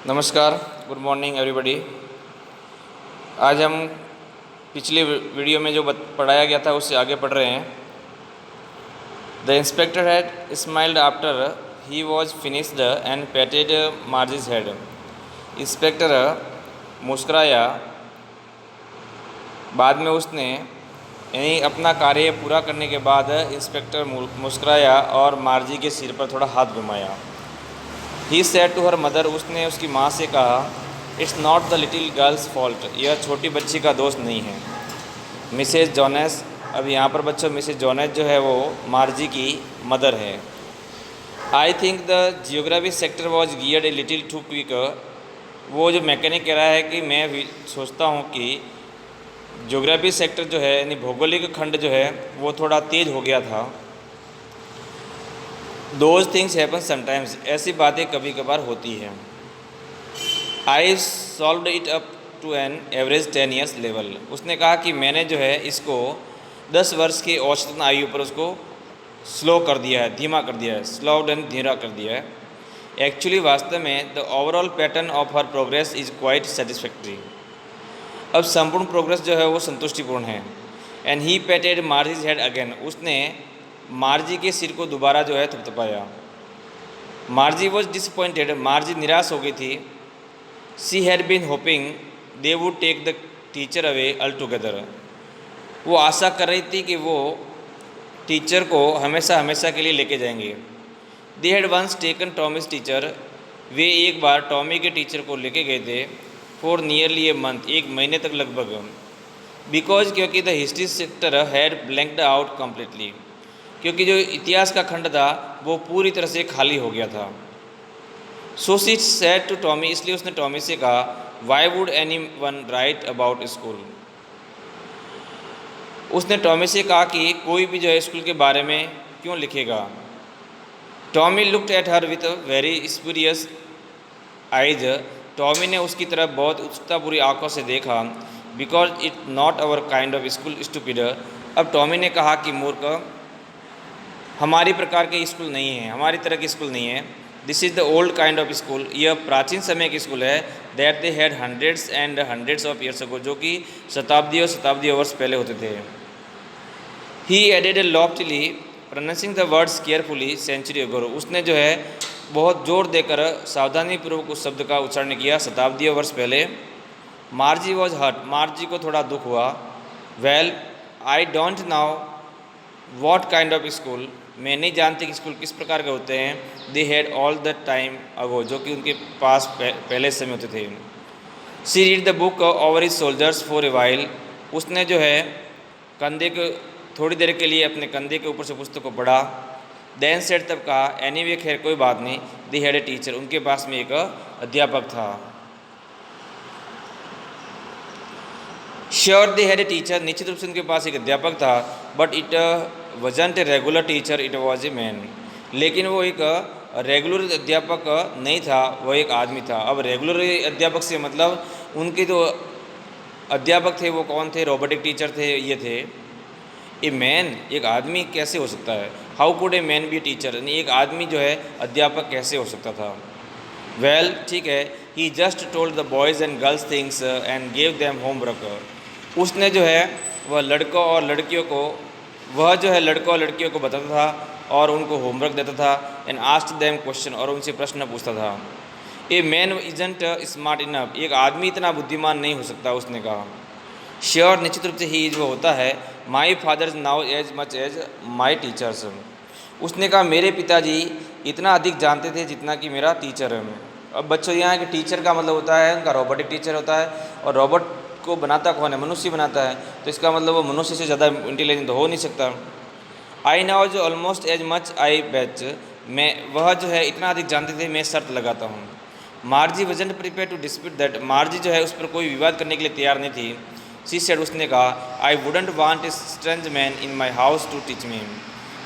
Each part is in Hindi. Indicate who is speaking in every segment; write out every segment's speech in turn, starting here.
Speaker 1: नमस्कार, गुड मॉर्निंग एवरीबॉडी। आज हम पिछले वीडियो में जो पढ़ाया गया था उससे आगे पढ़ रहे हैं। The inspector had smiled after he was finished and पैटेड merges head. Inspector मुस्कुराया, बाद में उसने यानी अपना कार्य पूरा करने के बाद इंस्पेक्टर मुस्कुराया और मार्जी के सिर पर थोड़ा हाथ घुमाया। He said to her mother, उसने उसकी माँ से कहा, it's not the little girl's fault, यह छोटी बच्ची का दोस्त नहीं है। मिसेज जोनेस, अब यहाँ पर बच्चों मिसेज जोनेस जो है वो मार्जी की मदर है। I think the geography sector was geared a little too quick. वो जो मैकेनिक कह रहा है कि मैं भी सोचता हूँ कि ज्योग्राफी सेक्टर जो है यानी भौगोलिक खंड जो है वो थोड़ा तेज़ हो गया था। दोज थिंग्स हैपन समटाइम्स, ऐसी बातें कभी कभार होती हैं। I solve it up to an average 10 years level, उसने कहा कि मैंने जो है इसको 10 वर्ष की औसतन आयु पर उसको स्लो कर दिया है, धीमा कर दिया है, स्लोड एंड धीरा कर दिया है। एक्चुअली वास्तव में the overall pattern of her progress is quite satisfactory, अब संपूर्ण प्रोग्रेस जो है वो संतुष्टिपूर्ण है। And he patted Margie's head again, उसने मार्जी के सिर को दोबारा जो है थपथपाया। मार्जी वॉज डिसअपॉइंटेड, मार्जी निराश हो गई थी। She had been hoping they would take the teacher away all together, वो आशा कर रही थी कि वो टीचर को हमेशा हमेशा के लिए लेके जाएंगे। They had once taken Tommy's teacher, वे एक बार टॉमी के टीचर को लेके गए थे। फॉर नियरली ए मंथ, एक महीने तक लगभग। बिकॉज, क्योंकि the history sector had blanked out completely, क्योंकि जो इतिहास का खंड था वो पूरी तरह से खाली हो गया था। So she said to Tommy, इसलिए उसने टॉमी से कहा, why would anyone write about school, उसने टॉमी से कहा कि कोई भी जो है स्कूल के बारे में क्यों लिखेगा। Tommy looked at her with very spurious eyes, Tommy ने उसकी तरफ बहुत उत्सुकतापूरी आंखों से देखा। Because it not our kind of school stupid, अब टॉमी ने कहा कि मूर्ख, हमारी प्रकार के स्कूल नहीं है, हमारी तरह की स्कूल नहीं है। This is the old kind of school, यह प्राचीन समय की स्कूल है। That they had hundreds and hundreds of years ago, जो कि शताब्दियों शताब्दियों वर्ष पहले होते थे। He added a loftily pronouncing the words carefully century ago, उसने जो है बहुत जोर देकर सावधानीपूर्वक उस शब्द का उच्चारण किया, शताब्दियों वर्ष पहले। मार्जी वॉज हर्ट, मार्जी को थोड़ा दुख हुआ। Well I don't now what kind of school, मैं नहीं जानती कि स्कूल किस प्रकार के होते हैं। They had all the time ago, जो कि उनके पास पहले समय होते थे। She read the book over his soldiers for a while, उसने जो है कंधे के थोड़ी देर के लिए अपने कंधे के ऊपर से पुस्तक को पढ़ा। देन सेड, तब कहा, एनी वे खैर कोई बात नहीं। दे हैड ए टीचर, उनके पास में एक अध्यापक था। Sure they had a teacher, निश्चित रूप से उनके पास एक अध्यापक था। But it wasn't a regular teacher, it was a man, लेकिन वो एक रेगुलर अध्यापक नहीं था, वो एक आदमी था। अब रेगुलर अध्यापक से मतलब उनके जो अध्यापक थे वो कौन थे, रोबोटिक टीचर थे, ये थे। ए मैन, एक आदमी कैसे हो सकता है। How could a man B teacher, यानी एक आदमी जो है अध्यापक कैसे हो सकता था। वेल ठीक है, he just told the boys and girls things and gave them homework, उसने जो है वह लड़कों और लड़कियों को बताता था और उनको होमवर्क देता था। एंड आस्क्ड देम क्वेश्चन, और उनसे प्रश्न पूछता था। A man isn't smart enough, एक आदमी इतना बुद्धिमान नहीं हो सकता, उसने कहा। श्योर, निश्चित रूप से ही वो होता है। My father now as much as my teachers, उसने कहा मेरे पिताजी इतना अधिक जानते थे जितना कि मेरा टीचर है। अब बच्चों यहाँ के टीचर का मतलब होता है उनका रोबोटिक टीचर होता है, और रोबोट को बनाता कौन है, मनुष्य बनाता है, तो इसका मतलब वो मनुष्य से ज़्यादा इंटेलिजेंट हो नहीं सकता। आई नाउ जो ऑलमोस्ट एज मच आई बेच, मैं वह जो है इतना अधिक जानते थे, मैं शर्त लगाता हूँ। Margie wasn't prepared to dispute that, Margie जो है उस पर कोई विवाद करने के लिए तैयार नहीं थी। शी सेड, उसने कहा, I wouldn't want a strange man in my house to teach me,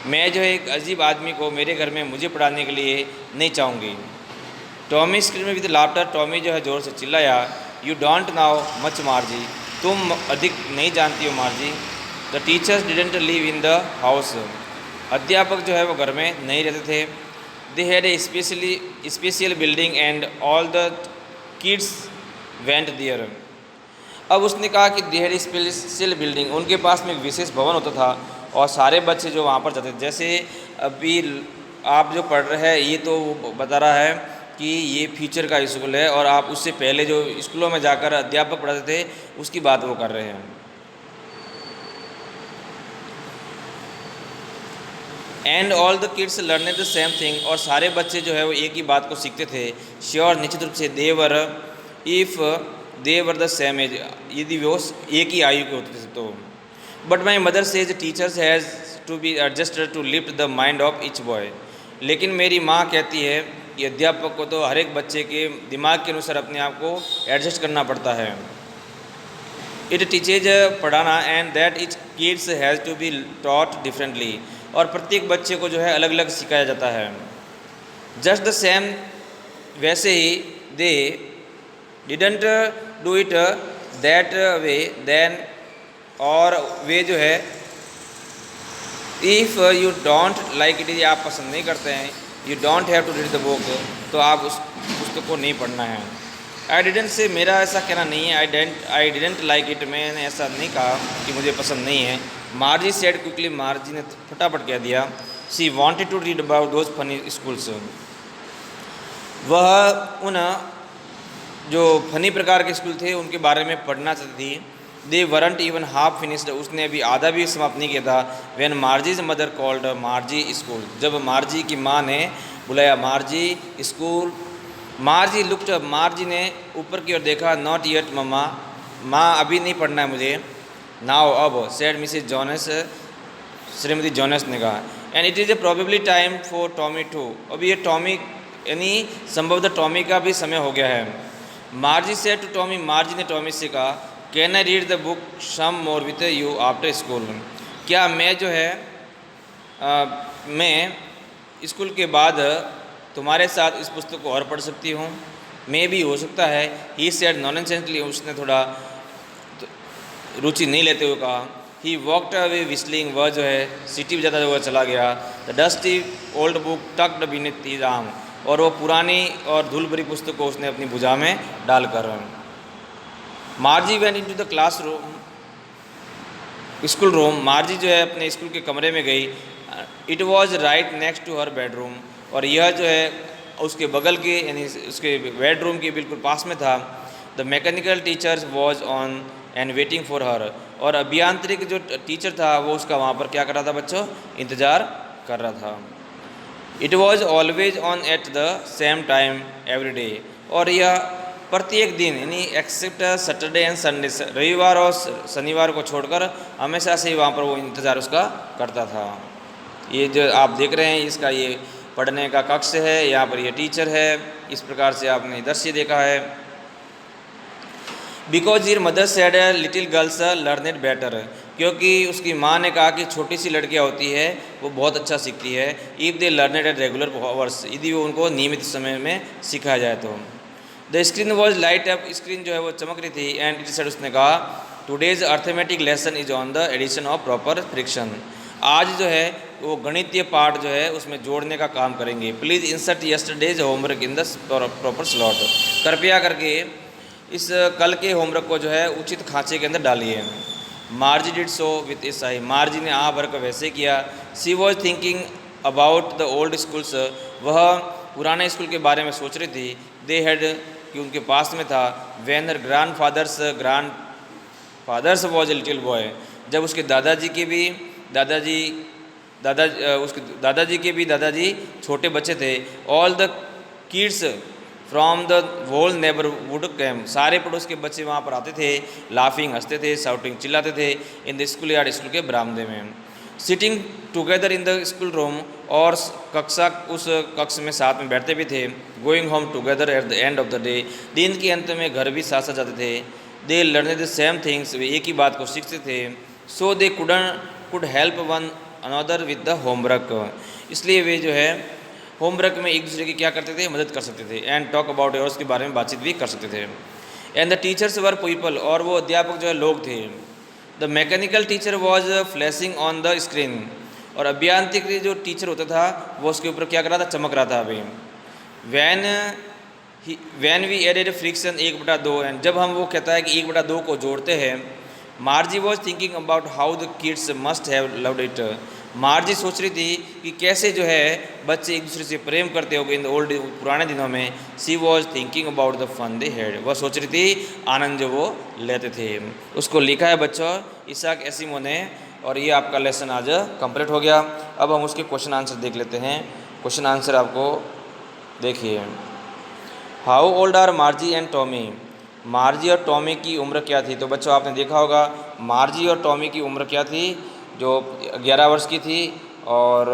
Speaker 1: मैं जो है एक अजीब आदमी को मेरे घर में मुझे पढ़ाने के लिए नहीं चाहूँगी। टॉमी स्क्रीन में विद लाफ्टर, टॉमी जो है ज़ोर से चिल्लाया। You don't know much Margie, तुम अधिक नहीं जानती हो मार्जी। The teachers didn't live in the house, अध्यापक जो है वो घर में नहीं रहते थे। They had a special building and all the kids went there. अब उसने कहा कि दे हैड स्पेशल बिल्डिंग, उनके पास में एक विशेष भवन होता था और सारे बच्चे जो वहाँ पर जाते थे। जैसे अभी आप जो पढ़ रहे हैं ये तो बता रहा है कि ये फ्यूचर का स्कूल है, और आप उससे पहले जो स्कूलों में जाकर अध्यापक पढ़ाते थे उसकी बात वो कर रहे हैं। And all the kids learn the same thing, और सारे बच्चे जो है वो एक ही बात को सीखते थे। श्योर, निश्चित रूप से, they were if they were the same age, यदि वो एक ही आयु के होते थे तो। But my mother says teachers has to be adjusted to lift the mind of each boy, लेकिन मेरी माँ कहती है कि अध्यापक को तो हर एक बच्चे के दिमाग के अनुसार अपने आप को एडजस्ट करना पड़ता है। इट टीचेज पढ़ाना and that each kids has to be taught differently, और प्रत्येक बच्चे को जो है अलग अलग सिखाया जाता है। जस्ट द सेम, वैसे ही they didn't do it that way then, और वे जो है if you don't like it, यदि आप पसंद नहीं करते हैं, you don't have to read the book, तो आप उस पुस्तक को नहीं पढ़ना है। आई डिडेंट से, मेरा ऐसा कहना नहीं है। आई डिडेंट लाइक इट, मैंने ऐसा नहीं कहा कि मुझे पसंद नहीं है। मार्जी सेड क्विकली, मार्जी ने फटाफट कह दिया। She wanted to read about those funny schools, वह उन जो फनी प्रकार के स्कूल थे उनके बारे में पढ़ना चाहती थी। They weren't even half finished, उसने अभी आधा भी समाप्त नहीं किया था। When Margie's mother called Margie school, जब मार्जी की माँ ने बुलाया मार्जी स्कूल। मार्जी लुक्ड, मार्जी ने ऊपर की ओर देखा। नॉट येट मम्मा, माँ अभी नहीं पढ़ना है मुझे। नाउ, अब, सेड मिसेज जॉनस, श्रीमती जॉनस ने कहा। And it is a probably time for Tommy to, अभी ये टॉमी यानी संभवतः टॉमी का भी समय हो गया है। Margie said to Tommy, Margie ने टॉमी से कहा, can I read the book some more with you after school, क्या मैं जो है मैं स्कूल के बाद तुम्हारे साथ इस पुस्तक को और पढ़ सकती हूँ। मे भी, हो सकता है। ही सेड नॉनसेंसली, उसने थोड़ा रुचि नहीं लेते हुए कहा। ही वॉकड अवे विस्लिंग, वह जो है सीटी बजाता हुआ चला गया। The dusty old book tucked beneath his arm, और वो पुरानी और धूल भरी पुस्तक को उसने अपनी भुजा में डालकर। Margie went into the classroom, schoolroom, Margie जो है अपने स्कूल के कमरे में गई। It was right next to her bedroom, और यह जो है उसके बगल के यानी उसके बेडरूम के बिल्कुल पास में था। The mechanical teacher was on and waiting for her, और अभियांत्रिक जो टीचर था वो उसका वहाँ पर क्या कर रहा था बच्चों, इंतज़ार कर रहा था। It was always on at the same time every day, और यह प्रत्येक दिन यानी एक्सेप्ट सैटरडे एंड संडे, रविवार और शनिवार को छोड़कर हमेशा से ही वहाँ पर वो इंतज़ार उसका करता था। ये जो आप देख रहे हैं इसका ये पढ़ने का कक्ष है, यहाँ पर ये टीचर है। इस प्रकार से आपने दृश्य देखा है। Because your mother said little girls learn it better, क्योंकि उसकी माँ ने कहा कि छोटी सी लड़कियाँ होती है वो बहुत अच्छा सीखती है। If they learn it at regular hours, यदि वो उनको नियमित समय में सिखाया जाए तो। The screen was light up, screen जो है वो चमक रही थी। एंड इट सेड, उसने कहा, today's arithmetic lesson is on the addition of proper fraction, आज जो है वो गणितीय पाठ जो है उसमें जोड़ने का काम करेंगे। Please insert yesterday's homework in the proper slot, कृपया करके इस कल के होमवर्क को जो है उचित खांचे के अंदर डालिए। Margie did so with a sigh, Margie ने आ भर कर वैसे किया। She was thinking about the old schools, वह पुराने स्कूल के बारे में सोच रही थी। दे हैड, कि उनके पास में था। When her grandfather's was a little boy, जब उसके दादाजी के भी दादाजी छोटे बच्चे थे। All the kids from the whole neighbourhood came, सारे पड़ोस के बच्चे वहाँ पर आते थे। लाफिंग, हंसते थे। शाउटिंग, चिल्लाते थे। In the school yard, school के बरामदे में। Sitting together in the school room, और कक्षा उस कक्ष में साथ में बैठते भी थे। Going home together at the end of the day, दिन के अंत में घर भी साथ साथ जाते थे। They learn the same things, वे एक ही बात को सीखते थे। So they could help one another with the homework, इसलिए वे जो है होमवर्क में एक दूसरे की क्या करते थे, मदद कर सकते थे। एंड टॉक अबाउट योर्स के बारे में बातचीत भी कर सकते थे। And the teachers were people, और वो अध्यापक जो है लोग थे। The mechanical teacher was flashing on the screen, और अभियांत्रिक जो टीचर होता था वो उसके ऊपर क्या कर रहा था, चमक रहा था। अभी when when we added fraction 1/2 and जब हम वो कहता है कि 1/2 को जोड़ते हैं, मार्जी was thinking about how the kids must have loved it. मार्जी सोच रही थी कि कैसे जो है बच्चे एक दूसरे से प्रेम करते होंगे इन द ओल्ड, पुराने दिनों में। She was thinking about the fun they had, वह सोच रही थी आनंद जो वो लेते थे। उसको लिखा है बच्चों इसाक एसिमो ने। और ये आपका लेसन आज कंप्लीट हो गया। अब हम उसके क्वेश्चन आंसर देख लेते हैं। क्वेश्चन आंसर आपको देखिए, how old are Margie and Tommy. Margie और टॉमी की उम्र क्या थी? तो बच्चों आपने देखा होगा मार्जी और टॉमी की उम्र क्या थी, जो 11 वर्ष की थी और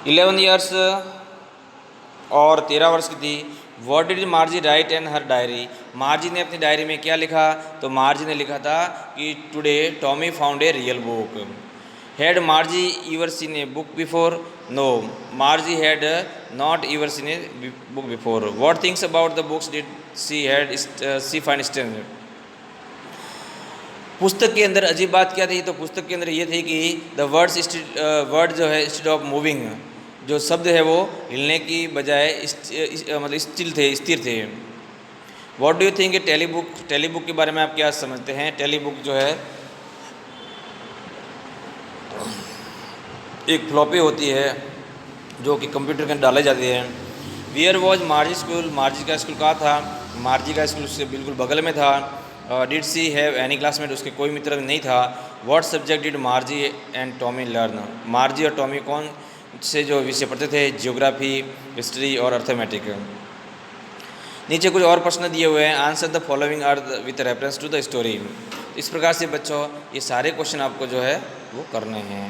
Speaker 1: 11 ईयर्स और 13 वर्ष की थी। What did मार्जी right in her diary. मार्जी ने अपनी डायरी में क्या लिखा? तो मार्जी ने लिखा था कि today Tommy found a real book. Had Margie ever seen a book before? No, Margie had not ever seen a book before. What things about the books did she find strange. पुस्तक के अंदर अजीब बात क्या थी? तो पुस्तक के अंदर ये थी कि द वर्ड जो है इंस्टेड ऑफ मूविंग, जो शब्द है वो हिलने की बजाय मतलब स्थिर थे। व्हाट डू यू थिंक ए टेलीबुक। टेलीबुक के बारे में आप क्या समझते हैं? टेलीबुक जो है एक फ्लॉपी होती है जो कि कंप्यूटर के अंदर डाली जाती है। Wear was मार्जी school. मार्जी का स्कूल कहाँ था? मार्जी का स्कूल उससे बिल्कुल बगल में था। Did she have any classmate, उसके कोई मित्र नहीं था। What subject did Margie and Tommy learn. Margie और टॉमी कौन से जो विषय पढ़ते थे? ज्योग्राफी, हिस्ट्री और अर्थमेटिक। नीचे कुछ और प्रश्न दिए हुए हैं। Answer the following are with reference to the story. इस प्रकार से बच्चों ये सारे क्वेश्चन आपको जो है वो करने हैं।